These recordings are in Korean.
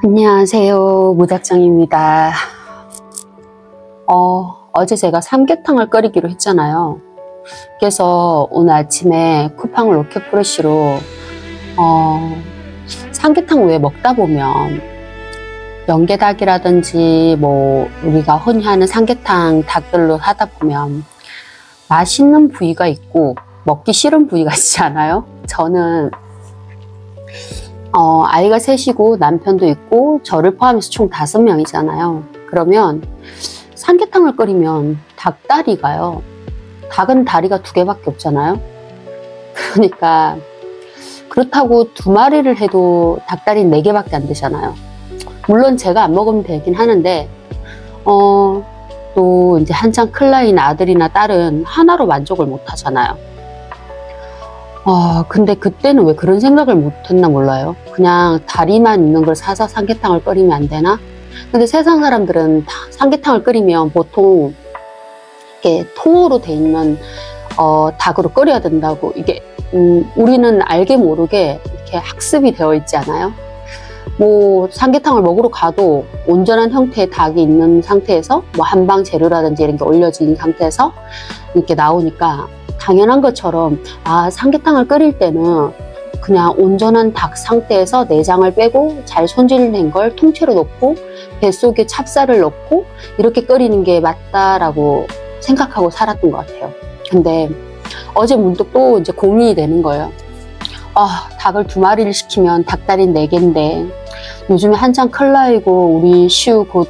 안녕하세요. 무작정입니다. 어제 제가 삼계탕을 끓이기로 했잖아요. 그래서 오늘 아침에 쿠팡 로켓프레쉬로 삼계탕 왜 먹다 보면 연계닭이라든지 뭐 우리가 흔히 하는 삼계탕 닭들로 하다 보면 맛있는 부위가 있고 먹기 싫은 부위가 있지 않아요? 저는 아이가 셋이고 남편도 있고 저를 포함해서 총 5명이잖아요. 그러면 삼계탕을 끓이면 닭다리가요. 닭은 다리가 2개밖에 없잖아요. 그러니까 그렇다고 2마리를 해도 닭다리 4개밖에 안 되잖아요. 물론 제가 안 먹으면 되긴 하는데 또 이제 한창 클 나이인 아들이나 딸은 하나로 만족을 못 하잖아요. 근데 그때는 왜 그런 생각을 못 했나 몰라요. 그냥 다리만 있는 걸 사서 삼계탕을 끓이면 안 되나? 근데 세상 사람들은 삼계탕을 끓이면 보통 이렇게 통으로 돼 있는 닭으로 끓여야 된다고, 이게 우리는 알게 모르게 이렇게 학습이 되어 있지 않아요? 뭐 삼계탕을 먹으러 가도 온전한 형태의 닭이 있는 상태에서 뭐 한방 재료라든지 이런 게 올려진 상태에서 이렇게 나오니까 당연한 것처럼 삼계탕을 끓일 때는 그냥 온전한 닭 상태에서 내장을 빼고 잘 손질된 걸 통째로 넣고 뱃속에 찹쌀을 넣고 이렇게 끓이는 게 맞다라고 생각하고 살았던 것 같아요. 근데 어제 문득 또 이제 고민이 되는 거예요. 닭을 2마리를 시키면 닭다리 4개인데 요즘에 한창 클 나이고 우리 시우 곧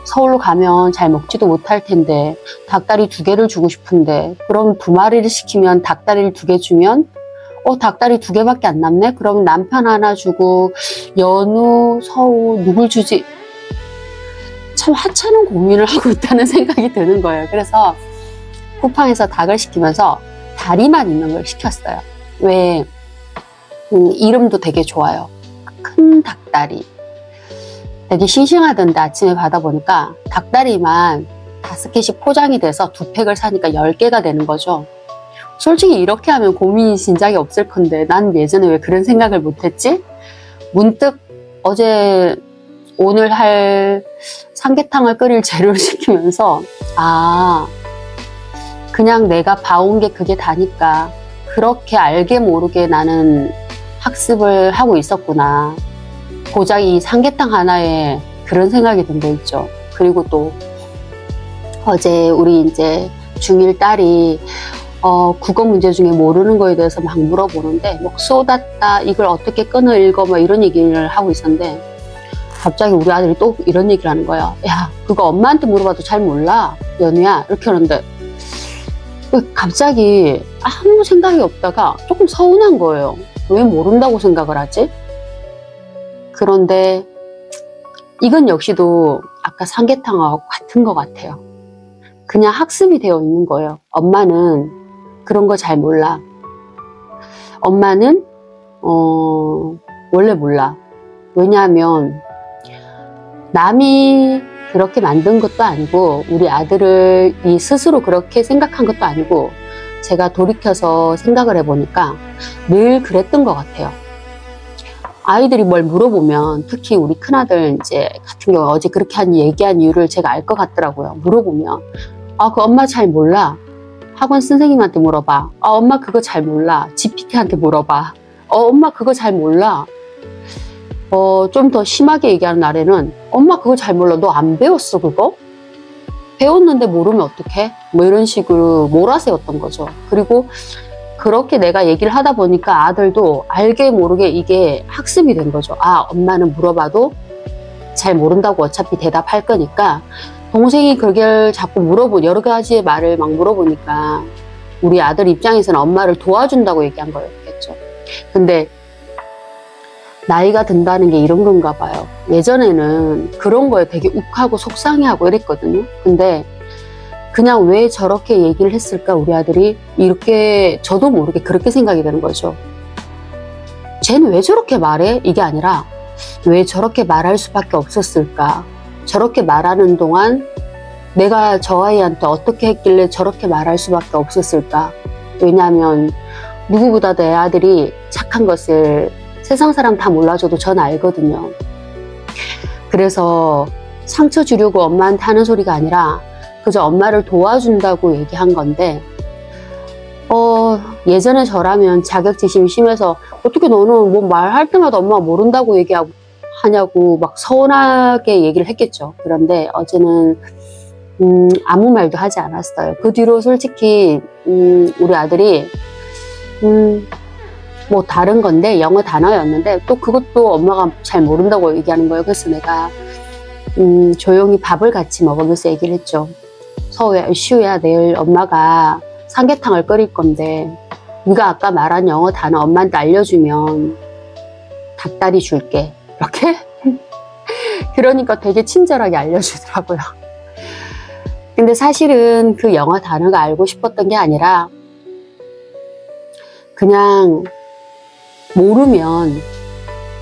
서울로 가면 잘 먹지도 못할 텐데 닭다리 2개를 주고 싶은데, 그럼 2마리를 시키면 닭다리를 2개 주면 닭다리 2개밖에 안 남네? 그럼 남편 하나 주고 연우, 서우 누굴 주지? 참 하찮은 고민을 하고 있다는 생각이 드는 거예요. 그래서 쿠팡에서 닭을 시키면서 다리만 있는 걸 시켰어요. 왜 이름도 되게 좋아요. 큰 닭다리. 되게 싱싱하던데 아침에 받아보니까 닭다리만 5개씩 포장이 돼서 2팩을 사니까 10개가 되는 거죠. 솔직히 이렇게 하면 고민이 진작에 없을 건데 난 예전에 왜 그런 생각을 못했지? 문득 어제 오늘 할 삼계탕을 끓일 재료를 시키면서 그냥 내가 봐온 게 그게 다니까 그렇게 알게 모르게 나는 학습을 하고 있었구나. 고작 이 삼계탕 하나에 그런 생각이 든 거 있죠. 그리고 또 어제 우리 이제 중1 딸이 국어 문제 중에 모르는 거에 대해서 막 물어보는데 뭐 쏟았다, 이걸 어떻게 끊어 읽어, 뭐 이런 얘기를 하고 있었는데 갑자기 우리 아들이 또 이런 얘기를 하는 거예요. 야, 그거 엄마한테 물어봐도 잘 몰라, 연우야. 이렇게 하는데 갑자기 아무 생각이 없다가 조금 서운한 거예요. 왜 모른다고 생각을 하지? 그런데 이건 역시도 아까 삼계탕하고 같은 것 같아요. 그냥 학습이 되어 있는 거예요. 엄마는 그런 거 잘 몰라. 엄마는 원래 몰라. 왜냐하면 남이 그렇게 만든 것도 아니고 우리 아들을 스스로 그렇게 생각한 것도 아니고, 제가 돌이켜서 생각을 해보니까 늘 그랬던 것 같아요. 아이들이 뭘 물어보면, 특히 우리 큰아들 이제 같은 경우 어제 그렇게 얘기한 이유를 제가 알 것 같더라고요. 물어보면 그 엄마 잘 몰라. 학원 선생님한테 물어봐. 엄마 그거 잘 몰라. GPT한테 물어봐. 엄마 그거 잘 몰라. 좀 더 심하게 얘기하는 날에는 엄마 그거 잘 몰라. 너 안 배웠어 그거? 배웠는데 모르면 어떡해? 뭐 이런 식으로 몰아세웠던 거죠. 그리고 그렇게 내가 얘기를 하다 보니까 아들도 알게 모르게 이게 학습이 된 거죠. 엄마는 물어봐도 잘 모른다고 어차피 대답할 거니까, 동생이 그걸 자꾸 여러 가지의 말을 막 물어보니까 우리 아들 입장에서는 엄마를 도와준다고 얘기한 거였겠죠. 근데 나이가 든다는 게 이런 건가 봐요. 예전에는 그런 거에 되게 욱하고 속상해하고 이랬거든요. 근데 그냥 왜 저렇게 얘기를 했을까, 우리 아들이 이렇게 저도 모르게 그렇게 생각이 되는 거죠. 쟤는 왜 저렇게 말해? 이게 아니라 왜 저렇게 말할 수밖에 없었을까? 저렇게 말하는 동안 내가 저 아이한테 어떻게 했길래 저렇게 말할 수밖에 없었을까? 왜냐하면 누구보다도 애 아들이 착한 것을 세상 사람 다 몰라줘도 전 알거든요. 그래서 상처 주려고 엄마한테 하는 소리가 아니라 그저 엄마를 도와준다고 얘기한 건데, 예전에 저라면 자격지심이 심해서 어떻게 너는 뭐 말할 때마다 엄마가 모른다고 하냐고 막 서운하게 얘기를 했겠죠. 그런데 어제는 아무 말도 하지 않았어요. 그 뒤로 솔직히 우리 아들이 뭐 다른 건데 영어 단어였는데 또 그것도 엄마가 잘 모른다고 얘기하는 거예요. 그래서 내가 조용히 밥을 같이 먹으면서 얘기를 했죠. 시우야, 내일 엄마가 삼계탕을 끓일 건데 네가 아까 말한 영어 단어 엄마한테 알려주면 닭다리 줄게. 이렇게? 그러니까 되게 친절하게 알려주더라고요. 근데 사실은 그 영어 단어가 알고 싶었던 게 아니라 그냥 모르면,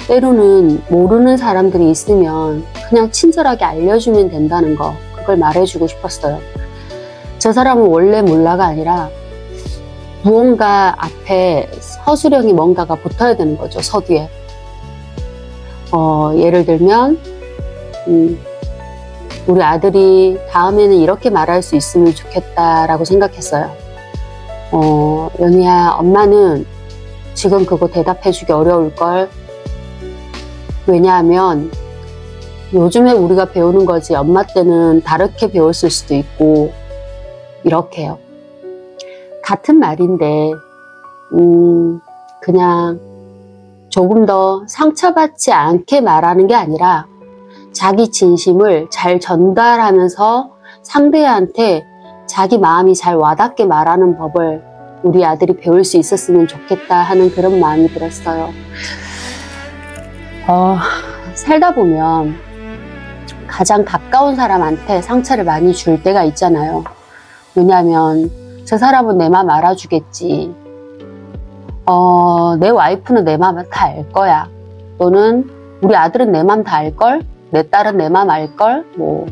때로는 모르는 사람들이 있으면 그냥 친절하게 알려주면 된다는 거, 그걸 말해주고 싶었어요. 저 사람은 원래 몰라가 아니라 무언가 앞에 서술형이 뭔가가 붙어야 되는 거죠. 서두에. 예를 들면 우리 아들이 다음에는 이렇게 말할 수 있으면 좋겠다라고 생각했어요. 연우야, 엄마는 지금 그거 대답해주기 어려울걸. 왜냐하면 요즘에 우리가 배우는 거지 엄마 때는 다르게 배웠을 수도 있고, 이렇게요. 같은 말인데 그냥 조금 더 상처받지 않게 말하는 게 아니라 자기 진심을 잘 전달하면서 상대한테 자기 마음이 잘 와닿게 말하는 법을 우리 아들이 배울 수 있었으면 좋겠다 하는 그런 마음이 들었어요. 살다 보면 가장 가까운 사람한테 상처를 많이 줄 때가 있잖아요. 왜냐하면 저 사람은 내 마음 알아주겠지. 내 와이프는 내 마음 다 알 거야. 또는 우리 아들은 내 마음 다 알걸? 내 딸은 내 마음 알걸? 뭐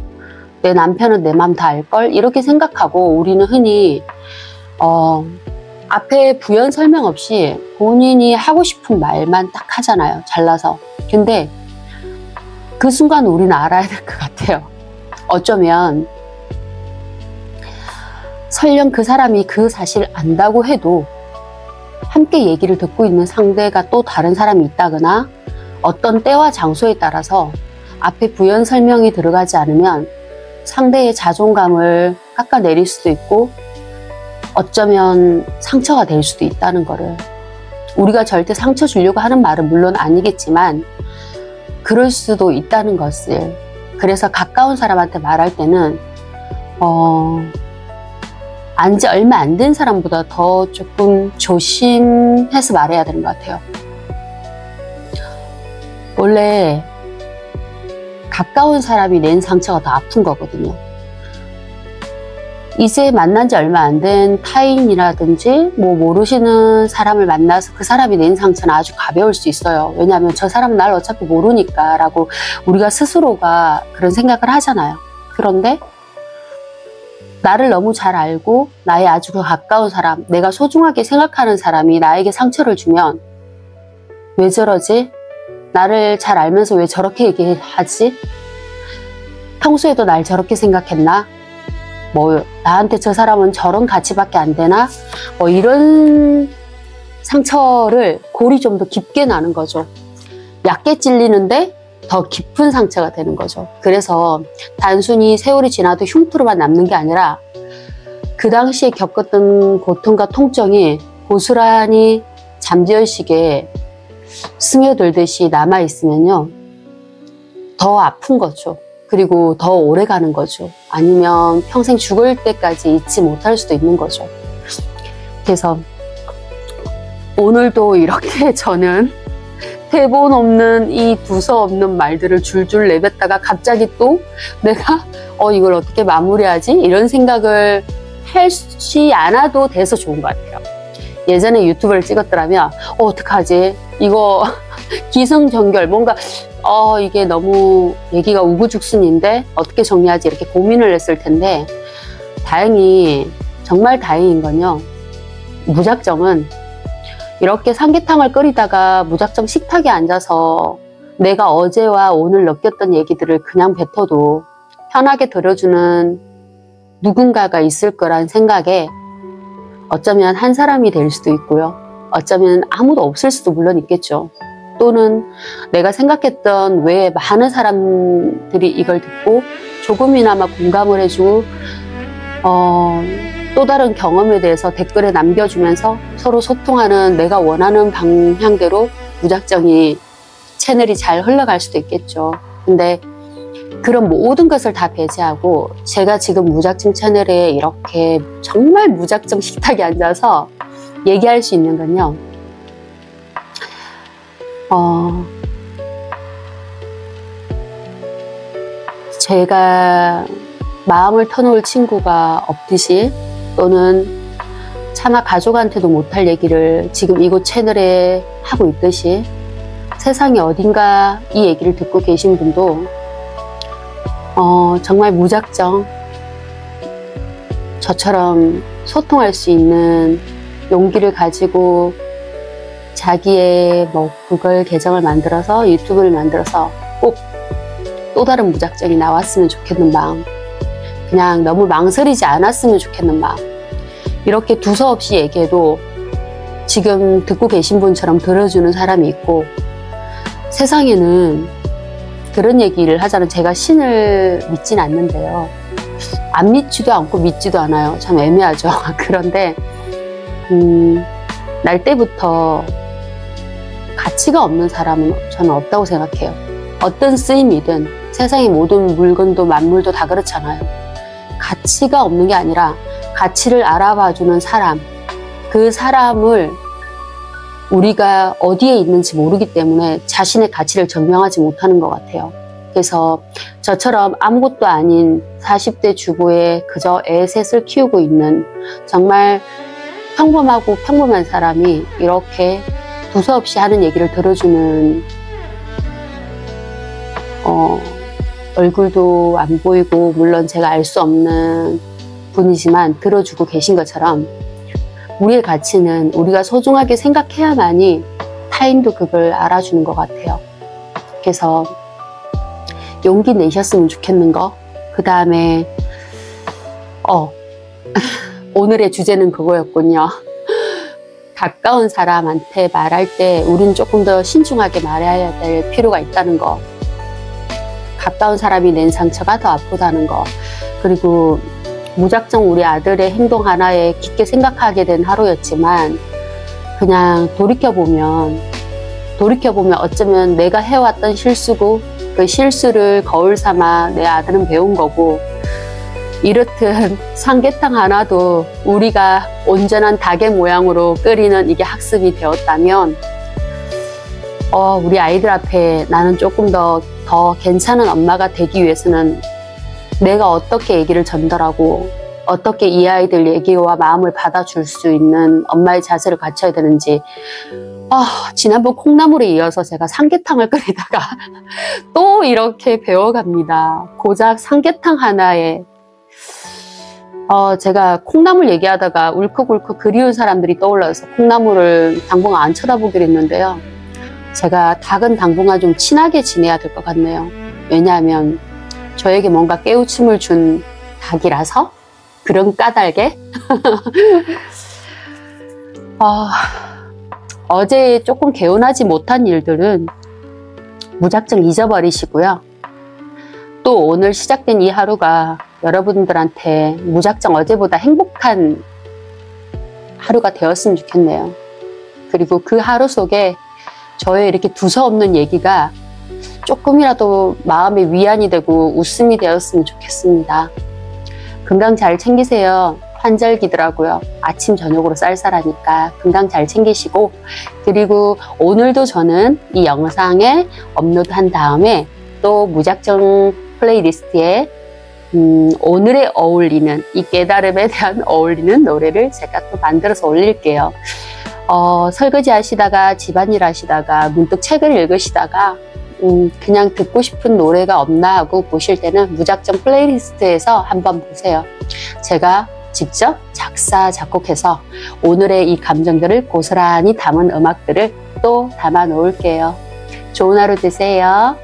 내 남편은 내 마음 다 알걸? 이렇게 생각하고 우리는 흔히 앞에 부연 설명 없이 본인이 하고 싶은 말만 딱 하잖아요. 잘나서. 근데 그 순간 우리는 알아야 될 것 같아요. 어쩌면 설령 그 사람이 그 사실을 안다고 해도 함께 얘기를 듣고 있는 상대가 또 다른 사람이 있다거나 어떤 때와 장소에 따라서 앞에 부연 설명이 들어가지 않으면 상대의 자존감을 깎아내릴 수도 있고 어쩌면 상처가 될 수도 있다는 거를, 우리가 절대 상처 주려고 하는 말은 물론 아니겠지만 그럴 수도 있다는 것을, 그래서 가까운 사람한테 말할 때는 안지 얼마 안 된 사람보다 더 조금 조심해서 말해야 되는 것 같아요. 원래 가까운 사람이 낸 상처가 더 아픈 거거든요. 이제 만난 지 얼마 안 된 타인이라든지 뭐 모르시는 사람을 만나서 그 사람이 낸 상처는 아주 가벼울 수 있어요. 왜냐하면 저 사람은 날 어차피 모르니까 라고 우리가 스스로가 그런 생각을 하잖아요. 그런데 나를 너무 잘 알고 나의 아주 가까운 사람, 내가 소중하게 생각하는 사람이 나에게 상처를 주면 왜 저러지? 나를 잘 알면서 왜 저렇게 얘기하지? 평소에도 날 저렇게 생각했나? 뭐 나한테 저 사람은 저런 가치밖에 안 되나? 뭐 이런 상처를 골이 좀 더 깊게 나는 거죠. 얕게 찔리는데 더 깊은 상처가 되는 거죠. 그래서 단순히 세월이 지나도 흉터로만 남는 게 아니라 그 당시에 겪었던 고통과 통증이 고스란히 잠재의식에 스며들듯이 남아있으면요, 더 아픈 거죠. 그리고 더 오래 가는 거죠. 아니면 평생 죽을 때까지 잊지 못할 수도 있는 거죠. 그래서 오늘도 이렇게 저는 대본 없는 이 두서없는 말들을 줄줄 내뱉다가 갑자기 또 내가 이걸 어떻게 마무리하지? 이런 생각을 하지 않아도 돼서 좋은 것 같아요. 예전에 유튜브를 찍었더라면 어떡하지? 이거 기승전결 뭔가 이게 너무 얘기가 우후죽순인데 어떻게 정리하지? 이렇게 고민을 했을 텐데, 다행히 정말 다행인 건요, 무작정은 이렇게 삼계탕을 끓이다가 무작정 식탁에 앉아서 내가 어제와 오늘 느꼈던 얘기들을 그냥 뱉어도 편하게 들어주는 누군가가 있을 거란 생각에 어쩌면 한 사람이 될 수도 있고요. 어쩌면 아무도 없을 수도 물론 있겠죠. 또는 내가 생각했던 외에 많은 사람들이 이걸 듣고 조금이나마 공감을 해주고 또 다른 경험에 대해서 댓글에 남겨주면서 서로 소통하는 내가 원하는 방향대로 무작정이 채널이 잘 흘러갈 수도 있겠죠. 근데 그런 모든 것을 다 배제하고 제가 지금 무작정 채널에 이렇게 정말 무작정 식탁에 앉아서 얘기할 수 있는 건요. 제가 마음을 터놓을 친구가 없듯이 또는 차마 가족한테도 못할 얘기를 지금 이곳 채널에 하고 있듯이 세상에 어딘가 이 얘기를 듣고 계신 분도 정말 무작정 저처럼 소통할 수 있는 용기를 가지고 자기의 구글 계정을 만들어서 유튜브를 만들어서 꼭 또 다른 무작정이 나왔으면 좋겠는 마음, 그냥 너무 망설이지 않았으면 좋겠는 마음, 이렇게 두서없이 얘기해도 지금 듣고 계신 분처럼 들어주는 사람이 있고, 세상에는 그런 얘기를 하자면 제가 신을 믿진 않는데요. 안 믿지도 않고 믿지도 않아요. 참 애매하죠. 그런데 날 때부터 가치가 없는 사람은 저는 없다고 생각해요. 어떤 쓰임이든 세상의 모든 물건도 만물도 다 그렇잖아요. 가치가 없는 게 아니라 가치를 알아봐주는 사람, 그 사람을 우리가 어디에 있는지 모르기 때문에 자신의 가치를 증명하지 못하는 것 같아요. 그래서 저처럼 아무것도 아닌 40대 주부에 그저 애 셋을 키우고 있는 정말 평범하고 평범한 사람이 이렇게 두서없이 하는 얘기를 들어주는 얼굴도 안 보이고 물론 제가 알 수 없는 분이지만 들어주고 계신 것처럼 우리의 가치는 우리가 소중하게 생각해야만이 타인도 그걸 알아주는 것 같아요. 그래서 용기 내셨으면 좋겠는 거. 그 다음에 오늘의 주제는 그거였군요. 가까운 사람한테 말할 때 우린 조금 더 신중하게 말해야 될 필요가 있다는 거. 가까운 사람이 낸 상처가 더 아프다는 거. 그리고 무작정 우리 아들의 행동 하나에 깊게 생각하게 된 하루였지만 그냥 돌이켜보면 어쩌면 내가 해왔던 실수고 그 실수를 거울 삼아 내 아들은 배운 거고, 이렇듯 삼계탕 하나도 우리가 온전한 닭의 모양으로 끓이는 이게 학습이 되었다면 우리 아이들 앞에 나는 조금 더 괜찮은 엄마가 되기 위해서는 내가 어떻게 얘기를 전달하고 어떻게 이 아이들 얘기와 마음을 받아줄 수 있는 엄마의 자세를 갖춰야 되는지. 지난번 콩나물에 이어서 제가 삼계탕을 끓이다가 또 이렇게 배워갑니다. 고작 삼계탕 하나에 제가 콩나물 얘기하다가 울컥울컥 그리운 사람들이 떠올라서 콩나물을 당분간 안 쳐다보기로 했는데요. 제가 닭은 당분간 좀 친하게 지내야 될 것 같네요. 왜냐하면 저에게 뭔가 깨우침을 준 닭이라서 그런 까닭에 어제 조금 개운하지 못한 일들은 무작정 잊어버리시고요. 또 오늘 시작된 이 하루가 여러분들한테 무작정 어제보다 행복한 하루가 되었으면 좋겠네요. 그리고 그 하루 속에 저의 이렇게 두서없는 얘기가 조금이라도 마음의 위안이 되고 웃음이 되었으면 좋겠습니다. 건강 잘 챙기세요. 환절기더라고요. 아침 저녁으로 쌀쌀하니까 건강 잘 챙기시고, 그리고 오늘도 저는 이 영상에 업로드한 다음에 또 무작정 플레이리스트에 오늘에 어울리는, 이 깨달음에 대한 어울리는 노래를 제가 또 만들어서 올릴게요. 설거지 하시다가 집안일 하시다가 문득 책을 읽으시다가 그냥 듣고 싶은 노래가 없나 하고 보실 때는 무작정 플레이리스트에서 한번 보세요. 제가 직접 작사 작곡해서 오늘의 이 감정들을 고스란히 담은 음악들을 또 담아 놓을게요. 좋은 하루 되세요.